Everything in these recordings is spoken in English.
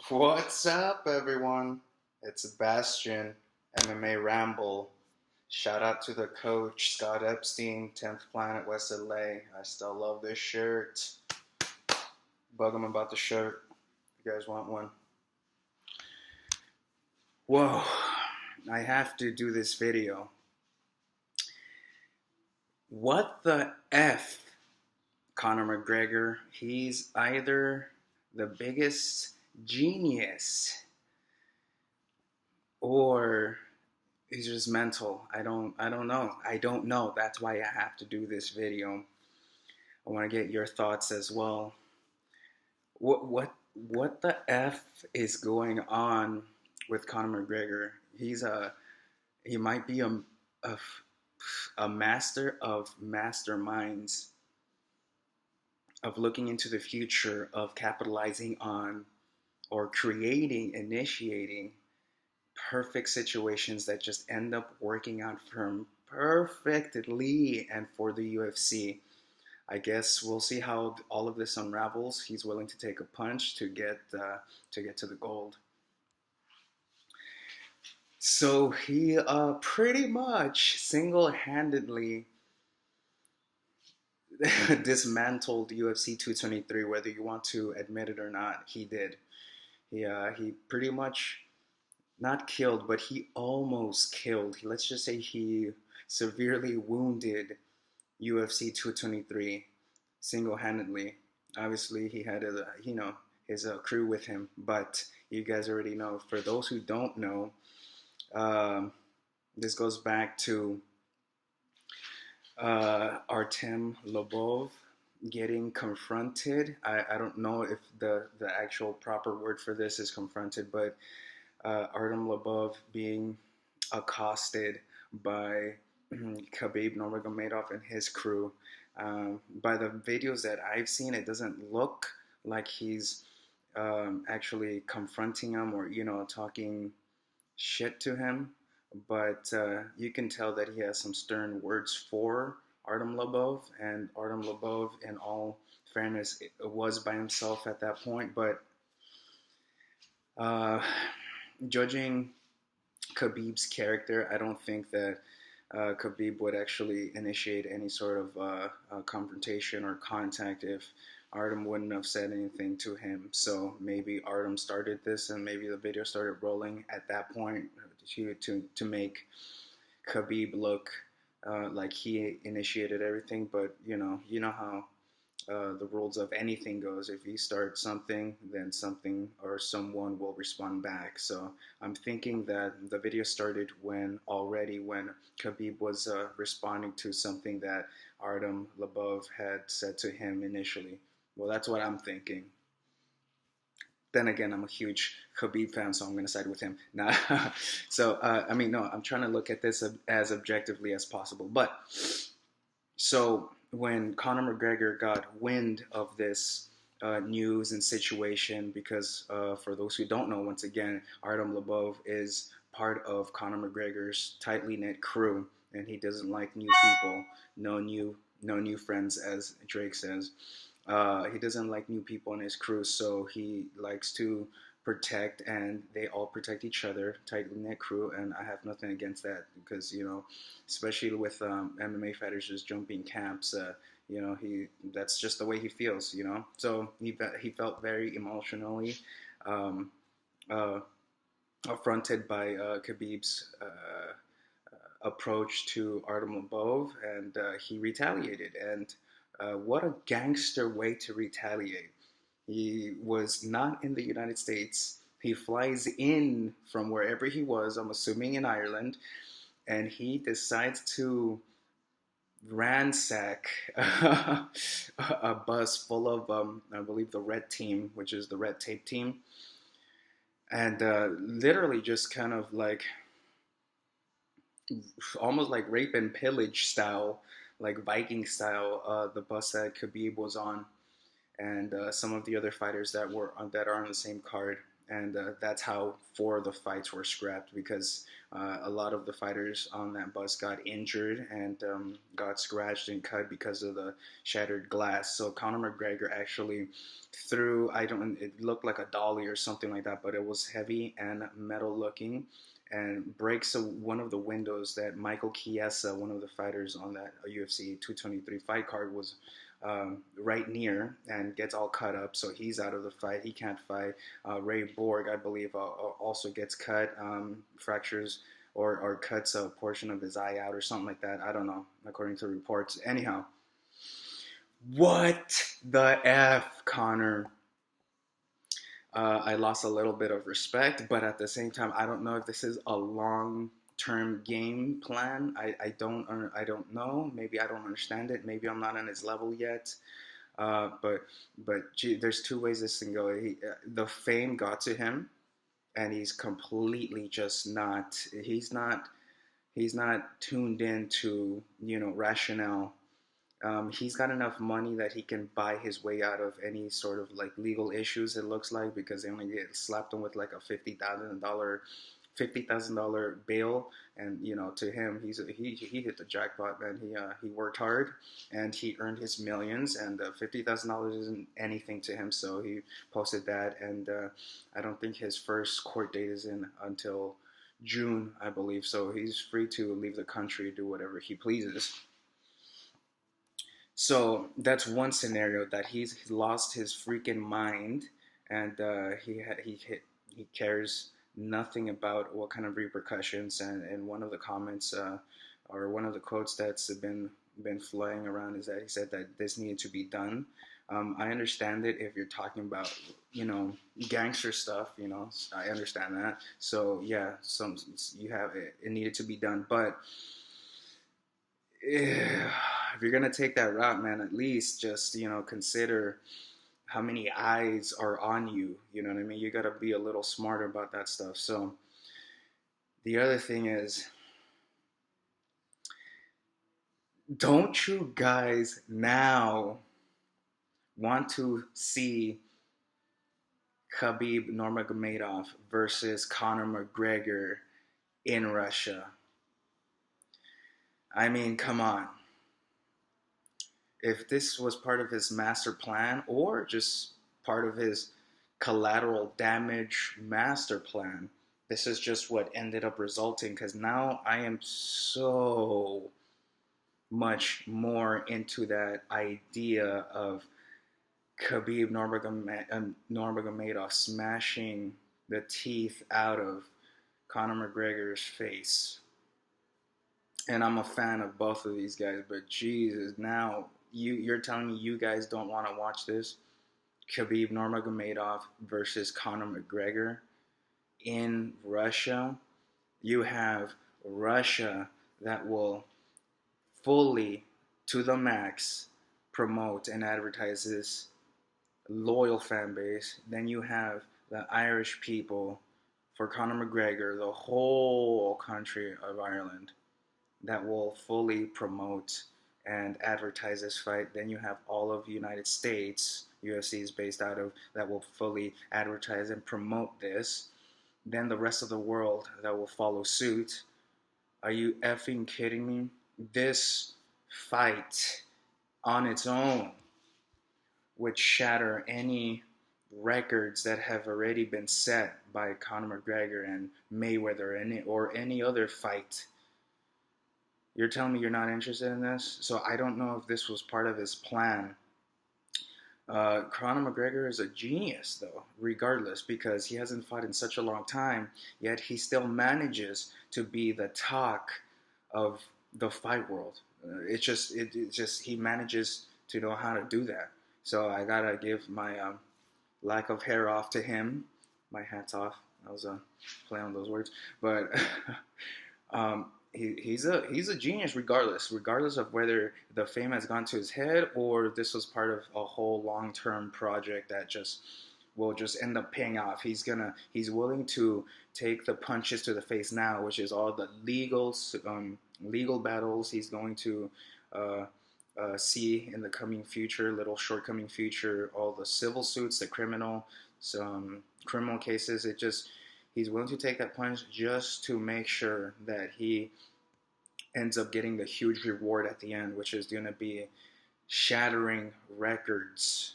What's up, everyone? It's Sebastian, MMA Ramble. Shout out to the coach, Scott Epstein, 10th Planet, West LA. I still love this shirt. Bug him about the shirt. If you guys want one. Whoa, I have to do this video. What the F? Conor McGregor, he's either the biggest genius or he's just mental. I don't know. That's why I have to do this video. I want to get your thoughts as well. What the F is going on with Conor McGregor? He might be a master of masterminds, of looking into the future, of capitalizing on or initiating perfect situations that just end up working out for him perfectly and for the UFC. I guess we'll see how all of this unravels. He's willing to take a punch to get to the gold. So he pretty much single-handedly dismantled UFC 223, whether you want to admit it or not. He did. He pretty much not killed, but he almost killed. Let's just say he severely wounded UFC 223 single-handedly. Obviously, he had his crew with him, but you guys already know. For those who don't know, this goes back to Artem Lobov getting confronted. I don't know if the actual proper word for this is confronted, but Artem Lobov being accosted by Khabib Nurmagomedov and his crew. By the videos that I've seen, it doesn't look like he's actually confronting him or talking shit to him, but you can tell that he has some stern words for Artem Lobov, and Artem Lobov, in all fairness, was by himself at that point, but judging Khabib's character, I don't think that Khabib would actually initiate any sort of confrontation or contact if Artem wouldn't have said anything to him. So maybe Artem started this, and maybe the video started rolling at that point to make Khabib look like he initiated everything. But you know how the rules of anything goes. If you start something, then something or someone will respond back. So I'm thinking that the video started when Khabib was responding to something that Artem Lobov had said to him initially. Well, that's what I'm thinking. Then again, I'm a huge Khabib fan, so I'm going to side with him. Nah. So, I'm trying to look at this as objectively as possible. But, so when Conor McGregor got wind of this news and situation, because for those who don't know, once again, Artem Lobov is part of Conor McGregor's tightly knit crew, and he doesn't like new people, no new friends, as Drake says. He doesn't like new people in his crew, so he likes to protect, and they all protect each other, tightly knit crew, and I have nothing against that because, especially with MMA fighters just jumping camps, that's just the way he feels, So he felt very emotionally affronted by Khabib's approach to Artem Lobov, and he retaliated, and what a gangster way to retaliate. He was not in the United States. He flies in from wherever he was, I'm assuming in Ireland, and he decides to ransack a bus full of, I believe, the red team, which is the red tape team, and literally just kind of like, almost like rape and pillage style, like Viking style, the bus that Khabib was on, and some of the other fighters that are on the same card. and that's how 4 of the fights were scrapped because a lot of the fighters on that bus got injured and got scratched and cut because of the shattered glass. So Conor McGregor actually threw, I don't, it looked like a dolly or something like that, but it was heavy and metal looking, and breaks one of the windows that Michael Chiesa, one of the fighters on that UFC 223 fight card, was right near, and gets all cut up. So he's out of the fight. He can't fight. Ray Borg, I believe, also gets cut, fractures or cuts a portion of his eye out or something like that. I don't know, according to reports. Anyhow, what the F, Conor? I lost a little bit of respect, but at the same time, I don't know if this is a long-term game plan. I don't know. Maybe I don't understand it. Maybe I'm not on his level yet. But gee, there's 2 ways this can go. The fame got to him, and he's completely just not. He's not tuned into rationale. He's got enough money that he can buy his way out of any sort of like legal issues. It looks like, because they only get slapped him with like a $50,000 bail, and to him, he hit the jackpot, man. He worked hard and he earned his millions, and $50,000 isn't anything to him. So he posted that, and I don't think his first court date is in until June, I believe. So he's free to leave the country, do whatever he pleases. So that's one scenario, that he's lost his freaking mind, and he cares nothing about what kind of repercussions. And one of the comments, or one of the quotes that's been flying around, is that he said that this needed to be done. I understand it if you're talking about gangster stuff. I understand that. So yeah, it needed to be done, but if you're gonna take that route, man, at least just consider how many eyes are on you. You know what I mean? You gotta be a little smarter about that stuff. So the other thing is, don't you guys now want to see Khabib Nurmagomedov versus Conor McGregor in Russia? I mean, come on. If this was part of his master plan, or just part of his collateral damage master plan, this is just what ended up resulting, because now I am so much more into that idea of Khabib Nurmagomedov smashing the teeth out of Conor McGregor's face. And I'm a fan of both of these guys, but Jesus, now you're telling me you guys don't want to watch this? Khabib Nurmagomedov versus Conor McGregor in Russia. You have Russia that will fully, to the max, promote and advertise this loyal fan base. Then you have the Irish people for Conor McGregor, the whole country of Ireland, that will fully promote and advertise this fight. Then you have all of the United States, UFC is based out of, that will fully advertise and promote this. Then the rest of the world that will follow suit. Are you effing kidding me? This fight on its own would shatter any records that have already been set by Conor McGregor and Mayweather, or any other fight. You're telling me you're not interested in this? So I don't know if this was part of his plan. Conor McGregor is a genius, though, regardless, because he hasn't fought in such a long time, yet he still manages to be the talk of the fight world. It's just he manages to know how to do that. So I gotta give my lack of hair off to him. My hat's off. I was playing on those words, but he's a genius regardless of whether the fame has gone to his head or this was part of a whole long-term project that will just end up paying off. He's willing to take the punches to the face now, which is all the legal battles he's going to see in the coming future, little short coming future, all the civil suits, the criminal some criminal cases. He's willing to take that plunge just to make sure that he ends up getting the huge reward at the end, which is going to be shattering records,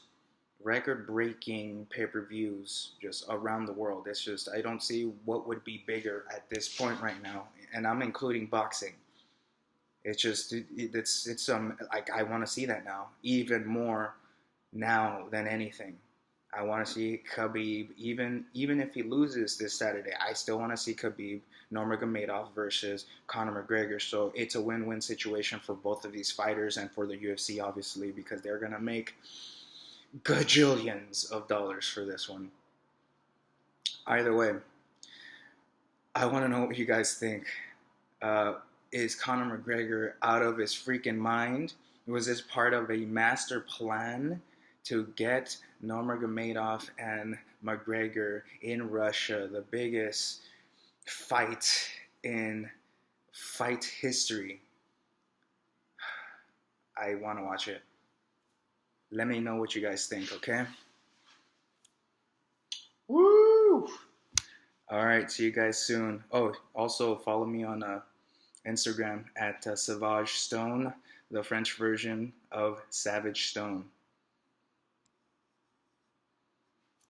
record-breaking pay-per-views just around the world. It's just, I don't see what would be bigger at this point right now, and I'm including boxing. It's just, it's like, I want to see that now, even more now than anything. I want to see Khabib, even if he loses this Saturday, I still want to see Khabib Nurmagomedov versus Conor McGregor. So it's a win-win situation for both of these fighters and for the UFC, obviously, because they're going to make gajillions of dollars for this one. Either way, I want to know what you guys think. Is Conor McGregor out of his freaking mind? Was this part of a master plan to get Nurmagomedov and McGregor in Russia, the biggest fight in fight history? I want to watch it. Let me know what you guys think, okay? Woo! All right, see you guys soon. Oh, also follow me on Instagram at Savage Stone, the French version of Savage Stone.